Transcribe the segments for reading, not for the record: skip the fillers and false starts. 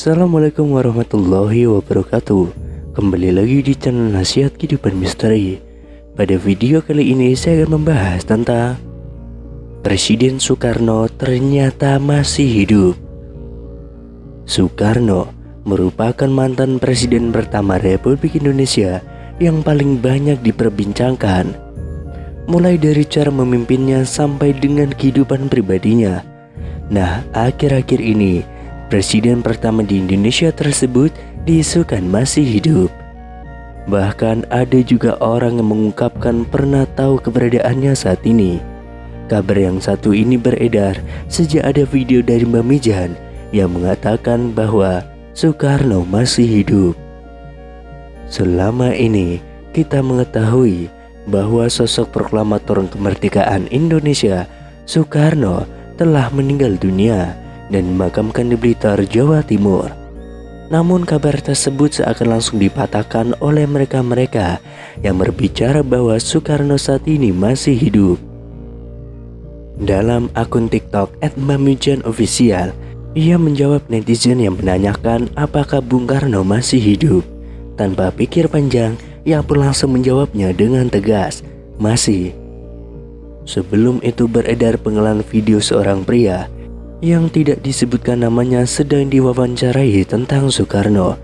Assalamualaikum warahmatullahi wabarakatuh. Kembali lagi di channel Nasihat Kehidupan Misteri. Pada video kali ini saya akan membahas tentang Presiden Soekarno ternyata masih hidup. Soekarno merupakan mantan presiden pertama Republik Indonesia yang paling banyak diperbincangkan, mulai dari cara memimpinnya sampai dengan kehidupan pribadinya. Nah, akhir-akhir ini presiden pertama di Indonesia tersebut diisukan masih hidup. Bahkan ada juga orang yang mengungkapkan pernah tahu keberadaannya saat ini. Kabar yang satu ini beredar sejak ada video dari Mbak Mijan yang mengatakan bahwa Soekarno masih hidup. Selama ini kita mengetahui bahwa sosok proklamator kemerdekaan Indonesia Soekarno telah meninggal dunia dan dimakamkan di Blitar, Jawa Timur. Namun kabar tersebut seakan langsung dipatahkan oleh mereka-mereka yang berbicara bahwa Soekarno saat ini masih hidup. Dalam akun TikTok @mbamijanofficial, ia menjawab netizen yang menanyakan apakah Bung Karno masih hidup. Tanpa pikir panjang, ia pun langsung menjawabnya dengan tegas, masih. Sebelum itu beredar penggalan video seorang pria yang tidak disebutkan namanya sedang diwawancarai tentang Soekarno.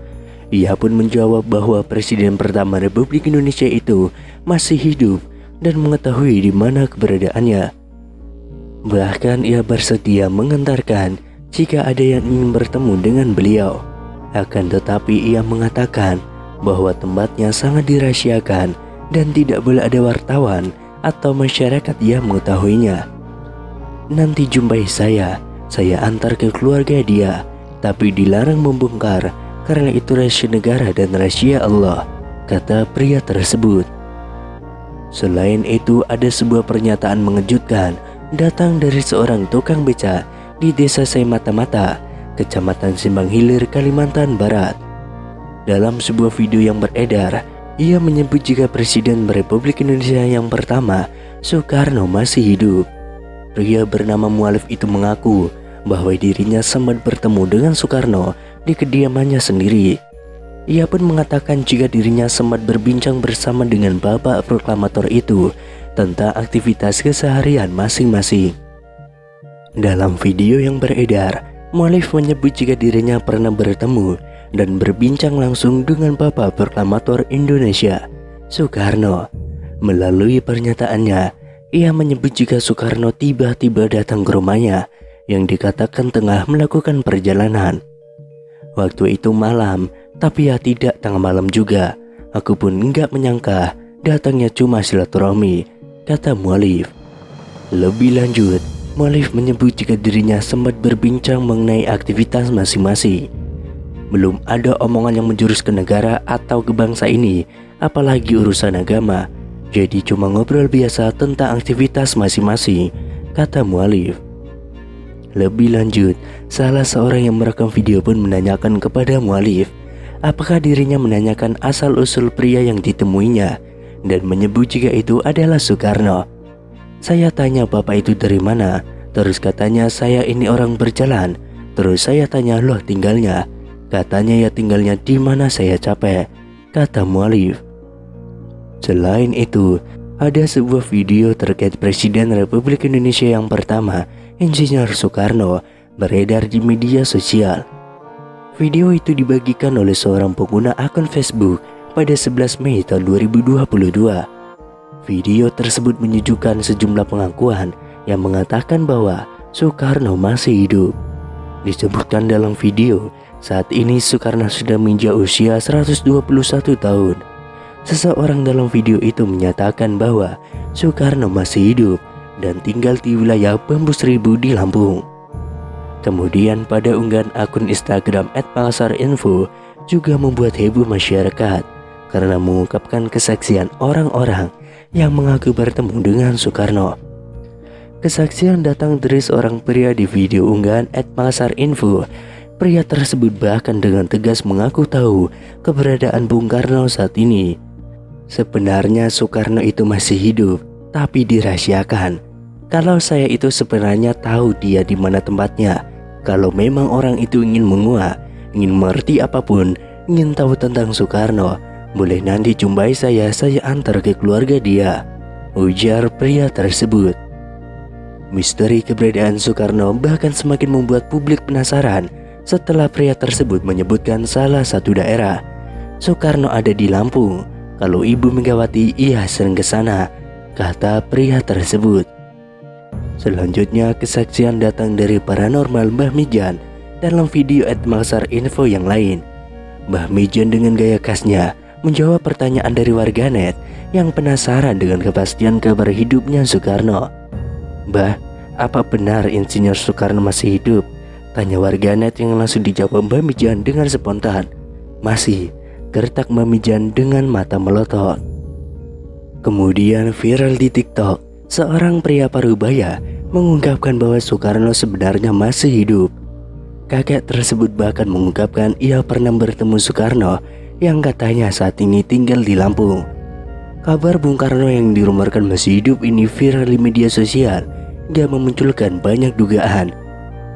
Ia pun menjawab bahwa presiden pertama Republik Indonesia itu masih hidup dan mengetahui di mana keberadaannya. Bahkan ia bersedia mengantarkan jika ada yang ingin bertemu dengan beliau. Akan tetapi ia mengatakan bahwa tempatnya sangat dirahasiakan dan tidak boleh ada wartawan atau masyarakat yang mengetahuinya. Nanti jumpai saya antar ke keluarga dia, tapi dilarang membongkar karena itu rahasia negara dan rahasia Allah, kata pria tersebut. Selain itu ada sebuah pernyataan mengejutkan datang dari seorang tukang beca di desa Mata-Mata, Kecamatan Simbang Hilir, Kalimantan Barat. Dalam sebuah video yang beredar, ia menyebut jika Presiden Republik Indonesia yang pertama Soekarno masih hidup. Pria bernama Mualif itu mengaku bahwa dirinya sempat bertemu dengan Soekarno di kediamannya sendiri. Ia pun mengatakan jika dirinya sempat berbincang bersama dengan bapak proklamator itu tentang aktivitas keseharian masing-masing. Dalam video yang beredar, Mualif menyebut jika dirinya pernah bertemu dan berbincang langsung dengan bapak proklamator Indonesia, Soekarno. Melalui pernyataannya, ia menyebut jika Soekarno tiba-tiba datang ke rumahnya yang dikatakan tengah melakukan perjalanan. Waktu itu malam, tapi ya tidak tengah malam juga. Aku pun enggak menyangka datangnya cuma silaturahmi, kata Mualif. Lebih lanjut, Mualif menyebut jika dirinya sempat berbincang mengenai aktivitas masing-masing. Belum ada omongan yang menjurus ke negara atau ke bangsa ini, apalagi urusan agama. Jadi cuma ngobrol biasa tentang aktivitas masing-masing, kata Mualif. Lebih lanjut, salah seorang yang merekam video pun menanyakan kepada Mualif apakah dirinya menanyakan asal-usul pria yang ditemuinya dan menyebut jika itu adalah Soekarno. Saya tanya bapak itu dari mana, terus katanya saya ini orang berjalan. Terus saya tanya loh tinggalnya, katanya ya tinggalnya di mana saya capek, kata Mualif. Selain itu, ada sebuah video terkait Presiden Republik Indonesia yang pertama, Insinyur Soekarno, beredar di media sosial. Video itu dibagikan oleh seorang pengguna akun Facebook pada 11 Mei tahun 2022. Video tersebut menyejukkan sejumlah pengakuan yang mengatakan bahwa Soekarno masih hidup. Disebutkan dalam video, saat ini Soekarno sudah menginjak usia 121 tahun. Seseorang dalam video itu menyatakan bahwa Soekarno masih hidup dan tinggal di wilayah Bambu Seribu di Lampung. Kemudian pada unggahan akun Instagram @pangsarinfo juga membuat heboh masyarakat karena mengungkapkan kesaksian orang-orang yang mengaku bertemu dengan Soekarno. Kesaksian datang dari seorang pria di video unggahan @pangsarinfo. Pria tersebut bahkan dengan tegas mengaku tahu keberadaan Bung Karno saat ini. Sebenarnya Soekarno itu masih hidup, tapi dirahasiakan. Kalau saya itu sebenarnya tahu dia di mana tempatnya. Kalau memang orang itu ingin menguak, ingin mengerti apapun, ingin tahu tentang Soekarno, boleh nanti jumpai saya antar ke keluarga dia, ujar pria tersebut. Misteri keberadaan Soekarno bahkan semakin membuat publik penasaran setelah pria tersebut menyebutkan salah satu daerah. Soekarno ada di Lampung, kalau Ibu Megawati ia sering ke sana, kata pria tersebut. Selanjutnya kesaksian datang dari paranormal Mbah Mijan dalam video @maksar.info yang lain. Mbah Mijan dengan gaya khasnya menjawab pertanyaan dari warganet yang penasaran dengan kepastian kabar hidupnya Soekarno. "Mbah, apa benar Insinyur Soekarno masih hidup?" tanya warganet yang langsung dijawab Mbah Mijan dengan spontan. "Masih," gertak Mbah Mijan dengan mata melotot. Kemudian viral di TikTok, seorang pria parubaya mengungkapkan bahwa Soekarno sebenarnya masih hidup. Kakek tersebut bahkan mengungkapkan ia pernah bertemu Soekarno yang katanya saat ini tinggal di Lampung. Kabar Bung Karno yang dirumorkan masih hidup ini viral di media sosial hingga memunculkan banyak dugaan.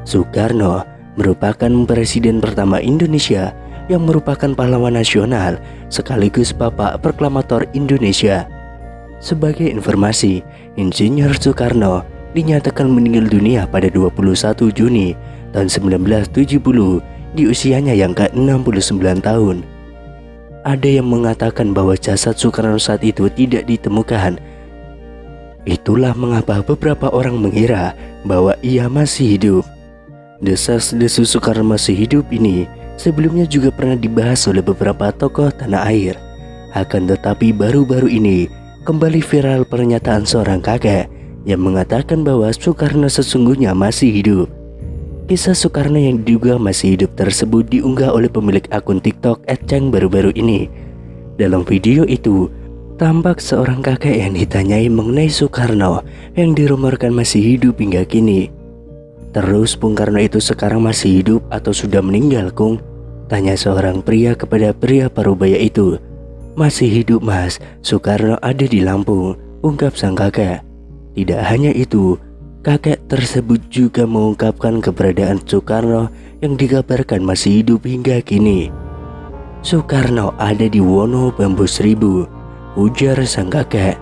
Soekarno merupakan presiden pertama Indonesia yang merupakan pahlawan nasional sekaligus bapak proklamator Indonesia. Sebagai informasi, Insinyur Soekarno dinyatakan meninggal dunia pada 21 Juni tahun 1970 di usianya yang ke-69 tahun. Ada yang mengatakan bahwa jasad Soekarno saat itu tidak ditemukan. Itulah mengapa beberapa orang mengira bahwa ia masih hidup. Desas-desus Soekarno masih hidup ini sebelumnya juga pernah dibahas oleh beberapa tokoh tanah air. Akan tetapi baru-baru ini kembali viral pernyataan seorang kakek yang mengatakan bahwa Soekarno sesungguhnya masih hidup. Kisah Soekarno yang diduga masih hidup tersebut diunggah oleh pemilik akun TikTok @ceng baru-baru ini. Dalam video itu, tampak seorang kakek yang ditanyai mengenai Soekarno yang dirumorkan masih hidup hingga kini. "Terus Bung Karno itu sekarang masih hidup atau sudah meninggal, Kung?" tanya seorang pria kepada pria parubaya itu. "Masih hidup, Mas. Soekarno ada di Lampung," ungkap sang kakek. Tidak hanya itu, kakek tersebut juga mengungkapkan keberadaan Soekarno yang dikabarkan masih hidup hingga kini. "Soekarno ada di Wono Bambu Seribu," ujar sang kakek.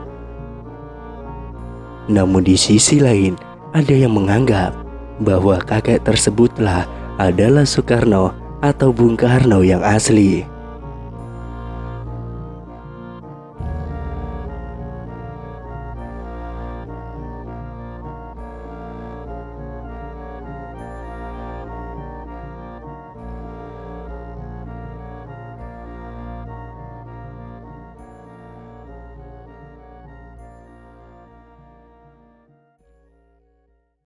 Namun di sisi lain, ada yang menganggap bahwa kakek tersebutlah adalah Soekarno atau Bung Karno yang asli.